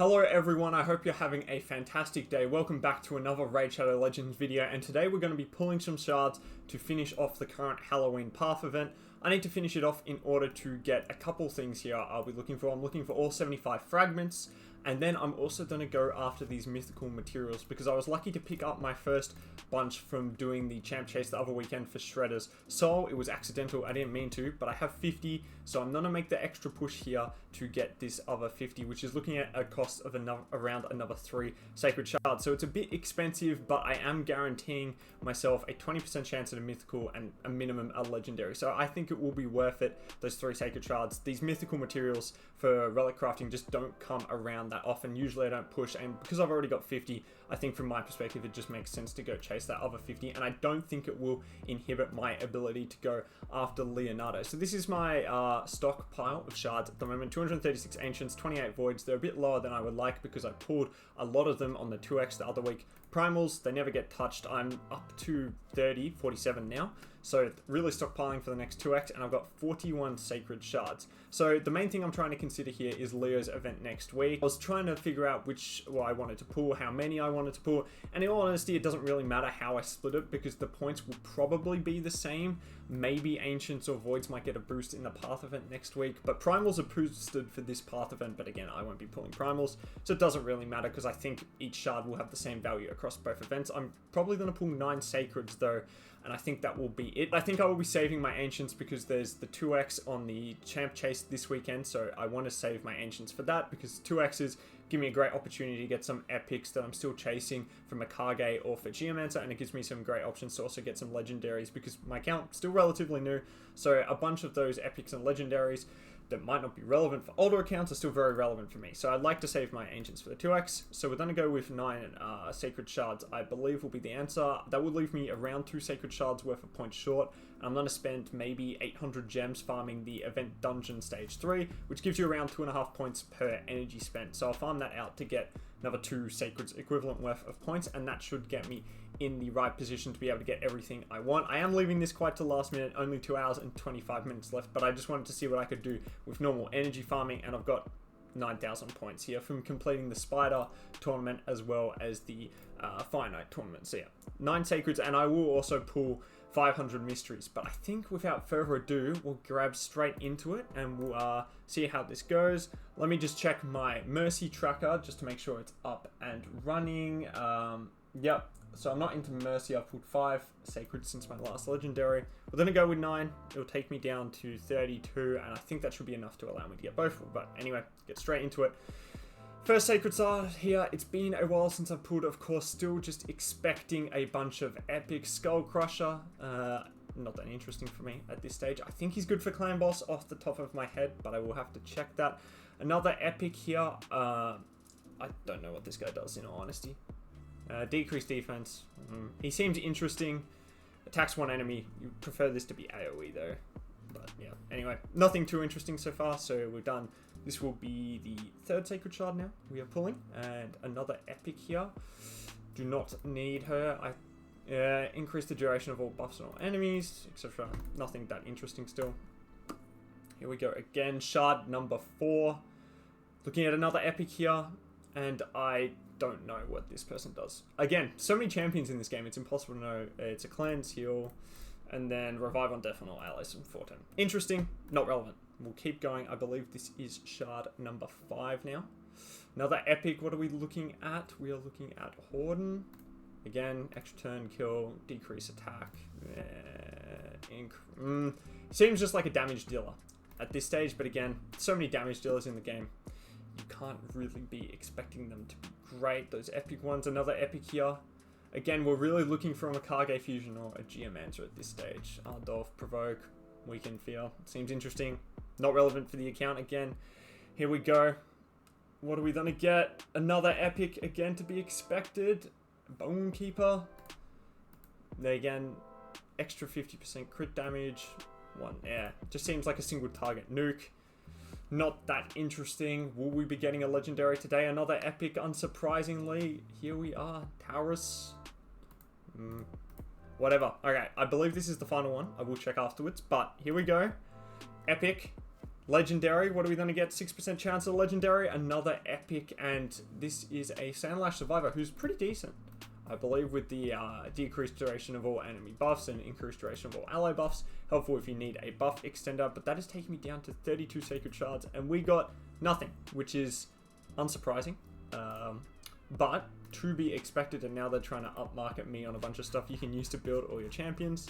Hello everyone, I hope you're having a fantastic day. Welcome back to another Raid Shadow Legends video, and today we're going to be pulling some shards to finish off the current Halloween Path event. I need to finish it off in order to get a couple things here I'll be looking for. I'm looking for all 75 fragments, and then I'm also going to go after these mythical materials because I was lucky to pick up my first bunch from doing the champ chase the other weekend for shredders. So it was accidental, I didn't mean to, but I have 50, so I'm going to make the extra push here to get this other 50, which is looking at a cost of around another 3 Sacred Shards. So it's a bit expensive, but I am guaranteeing myself a 20% chance at a mythical and a minimum a legendary. So I think it will be worth it, those 3 Sacred Shards. These mythical materials for relic crafting just don't come around that often. Usually I don't push, and because I've already got 50, I think from my perspective it just makes sense to go chase that other 50, and I don't think it will inhibit my ability to go after Leonardo. So this is my stockpile of shards at the moment. 236 ancients, 28 voids. They're a bit lower than I would like because I pulled a lot of them on the 2x the other week. Primals, they never get touched. I'm up to 47 now, so really stockpiling for the next 2x, and I've got 41 Sacred Shards. So the main thing I'm trying to consider here is Leo's event next week. I was trying to figure out which I wanted to pull, how many I wanted to pull, and in all honesty it doesn't really matter how I split it because the points will probably be the same. Maybe Ancients or Voids might get a boost in the Path event next week, but Primals are boosted for this Path event, but again, I won't be pulling Primals, so it doesn't really matter because I think each shard will have the same value across both events. I'm probably going to pull 9 Sacreds though, and I think that will be it. I think I will be saving my Ancients because there's the 2x on the champ chase this weekend, so I want to save my Ancients for that because 2x's give me a great opportunity to get some epics that I'm still chasing from a Kage or for Geomancer, and it gives me some great options to also get some legendaries because my account is still relatively new, so a bunch of those epics and legendaries that might not be relevant for older accounts are still very relevant for me. So I'd like to save my Ancients for the 2x. So we're going to go with 9 Sacred Shards, I believe will be the answer. That would leave me around 2 Sacred Shards worth of points short. And I'm going to spend maybe 800 gems farming the event dungeon stage 3, which gives you around 2.5 points per energy spent. So I'll farm that out to get another 2 Sacreds equivalent worth of points, and that should get me in the right position to be able to get everything I want. I am leaving this quite to last minute, only 2 hours and 25 minutes left, but I just wanted to see what I could do with normal energy farming, and I've got 9,000 points here from completing the Spider tournament as well as the Finite tournament. So yeah, 9 Sacreds, and I will also pull 500 mysteries, but I think without further ado, we'll grab straight into it and we'll see how this goes. Let me just check my Mercy tracker just to make sure it's up and running. Yep, so I'm not into Mercy. I've pulled 5 Sacred since my last Legendary. We're going to go with 9. It'll take me down to 32, and I think that should be enough to allow me to get both. But anyway, get straight into it. First Sacred Shard here. It's been a while since I've pulled, of course, still just expecting a bunch of epic. Skull Crusher, not that interesting for me at this stage. I think he's good for Clan Boss off the top of my head, but I will have to check that. Another epic here. I don't know what this guy does, in all honesty. Decreased defense. He seems interesting. Attacks one enemy. You prefer this to be AoE though. But yeah, anyway, nothing too interesting so far, so we're done. This will be the 3rd Sacred Shard now we are pulling, and another epic here. Do not need her. I increase the duration of all buffs on all enemies, etc. Nothing that interesting still. Here we go again, shard number 4. Looking at another epic here, and I don't know what this person does. Again, so many champions in this game, it's impossible to know. It's a cleanse, heal, and then revive on death on all allies from 14. Interesting, not relevant. We'll keep going. I believe this is shard number 5 now. Another epic, what are we looking at? We are looking at Horden. Again, extra turn, kill, decrease attack. Seems just like a damage dealer at this stage, but again, so many damage dealers in the game. You can't really be expecting them to be great. Those epic ones, another epic here. Again, we're really looking for a Sacred Fusion or a Geomancer at this stage. Ardolph, Provoke, Weaken Fear. Seems interesting. Not relevant for the account again. Here we go. What are we gonna get? Another epic again to be expected. Bone Keeper. There again, extra 50% crit damage. Just seems like a single target nuke. Not that interesting. Will we be getting a legendary today? Another epic, unsurprisingly. Here we are. Taurus. Whatever. Okay, I believe this is the final one. I will check afterwards, but here we go. Epic. Legendary, what are we going to get? 6% chance of Legendary, another epic, and this is a Sandlash Survivor who's pretty decent, I believe, with the decreased duration of all enemy buffs and increased duration of all ally buffs. Helpful if you need a buff extender, but that is taking me down to 32 Sacred Shards, and we got nothing, which is unsurprising, but to be expected, and now they're trying to upmarket me on a bunch of stuff you can use to build all your champions.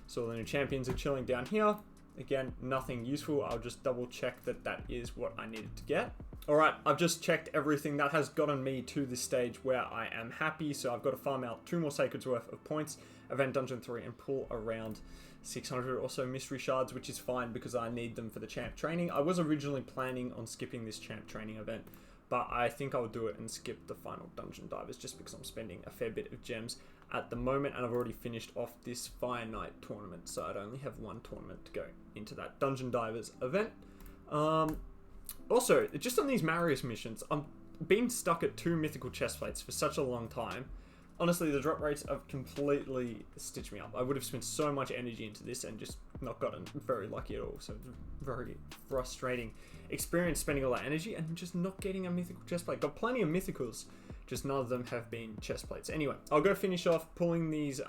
So the new champions are chilling down here. Again, nothing useful. I'll just double check that that is what I needed to get. Alright, I've just checked everything. That has gotten me to this stage where I am happy. So I've got to farm out 2 more Sacred's worth of points, Event Dungeon 3, and pull around 600 or so Mystery Shards, which is fine because I need them for the champ training. I was originally planning on skipping this champ training event, but I think I'll do it and skip the final Dungeon Divers just because I'm spending a fair bit of gems at the moment, and I've already finished off this Fire Knight tournament, so I'd only have 1 tournament to go into that Dungeon Divers event. Also, just on these Marius missions, I'm being stuck at 2 mythical chestplates for such a long time. Honestly, the drop rates have completely stitched me up. I would have spent so much energy into this and just not gotten very lucky at all, so it's very frustrating experience spending all that energy and just not getting a mythical chestplate. Got plenty of mythicals, just none of them have been chest plates. Anyway, I'll go finish off pulling these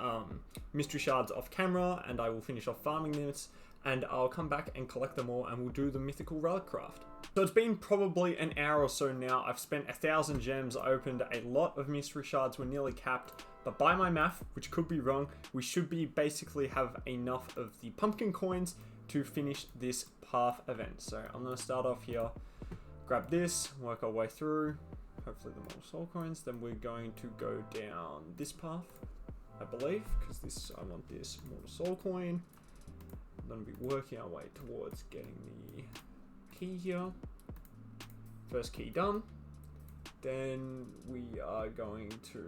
mystery shards off camera, and I will finish off farming this, and I'll come back and collect them all, and we'll do the mythical relic craft. So it's been probably an hour or so now. I've spent 1,000 gems, opened a lot of mystery shards, we're nearly capped, but by my math, which could be wrong, we should be basically have enough of the pumpkin coins to finish this path event. So I'm going to start off here, grab this, work our way through, hopefully the mortal soul coins. Then we're going to go down this path, I believe, because this, I want this mortal soul coin. I'm going to be working our way towards getting the key here. First key done. Then we are going to,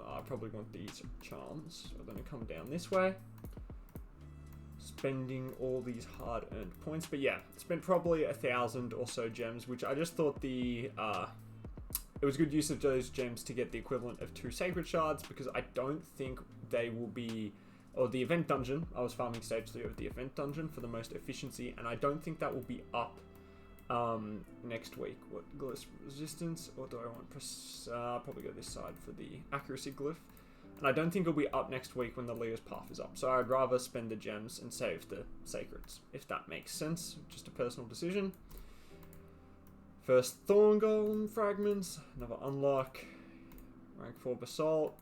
I probably want these charms, so I'm going to come down this way, spending all these hard-earned points. But yeah, spent probably 1,000 or so gems, which I just thought the it was good use of those gems to get the equivalent of 2 Sacred Shards, because I don't think they will be, or the event dungeon, I was farming stage 3 of the event dungeon for the most efficiency, and I don't think that will be up next week. What, glyph resistance, or do I want probably go this side for the accuracy glyph, and I don't think it'll be up next week when the Leo's path is up, so I'd rather spend the gems and save the sacreds, if that makes sense. Just a personal decision. First Thorn Golem fragments, another unlock, rank 4 basalt.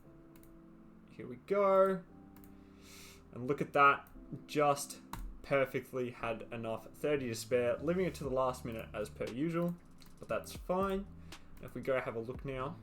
Here we go. And look at that, just perfectly had enough, 30 to spare, leaving it to the last minute as per usual, but that's fine. If we go have a look now,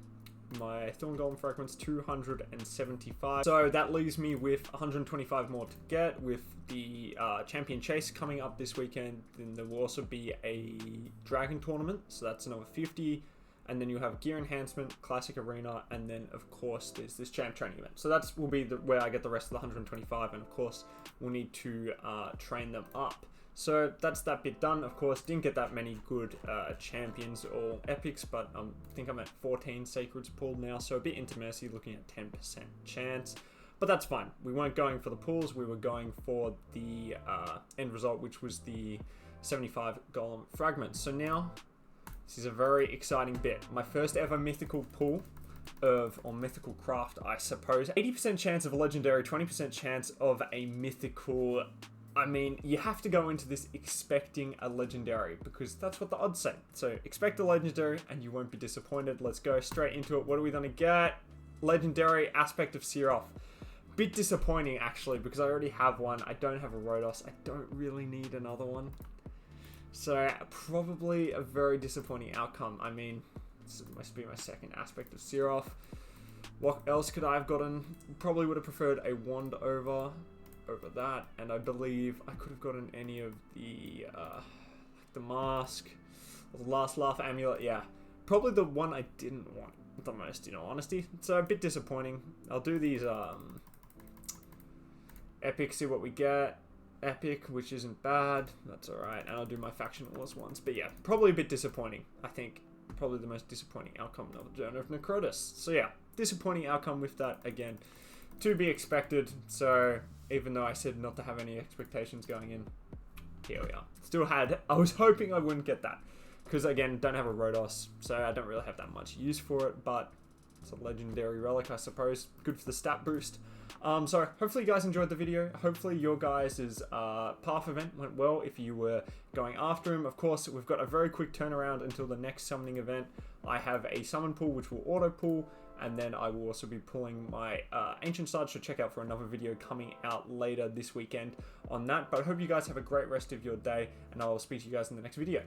my Thorn Golem fragments 275, so that leaves me with 125 more to get. With the champion chase coming up this weekend, then there will also be a dragon tournament, so that's another 50. And then you have gear enhancement, classic arena, and then of course there's this champ training event. So that's will be where I get the rest of the 125, and of course we'll need to train them up. So that's that bit done. Of course, didn't get that many good champions or epics, but I think I'm at 14 sacreds pulled now, so a bit into mercy, looking at 10% chance. But that's fine. We weren't going for the pulls, we were going for the end result, which was the 75 golem fragments. So now, this is a very exciting bit. My first ever mythical pull or mythical craft, I suppose. 80% chance of a legendary, 20% chance of a mythical. I mean, you have to go into this expecting a legendary, because that's what the odds say. So expect a legendary and you won't be disappointed. Let's go straight into it. What are we gonna get? Legendary Aspect of Seroth. Bit disappointing actually, because I already have one. I don't have a Rhodos. I don't really need another one. So probably a very disappointing outcome. I mean, this must be my second Aspect of Seroth. What else could I have gotten? Probably would have preferred a wand over that, and I believe I could have gotten any of the like the mask or the last laugh amulet. Yeah, probably the one I didn't want the most, in all honesty. So a bit disappointing. I'll do these epic, see what we get. Epic, which isn't bad, that's alright, and I'll do my faction wars ones. But yeah, probably a bit disappointing. I think probably the most disappointing outcome of the Journey of Necrotus. So yeah, disappointing outcome with that, again, to be expected. So even though I said not to have any expectations going in, here we are. Still had, I was hoping I wouldn't get that. Because again, don't have a Rhodos, so I don't really have that much use for it, but it's a legendary relic, I suppose. Good for the stat boost. So hopefully you guys enjoyed the video. Hopefully your guys' path event went well if you were going after him. Of course, we've got a very quick turnaround until the next summoning event. I have a summon pool which will auto pull, and then I will also be pulling my Ancient Shards, so check out for another video coming out later this weekend on that. But I hope you guys have a great rest of your day, and I will speak to you guys in the next video.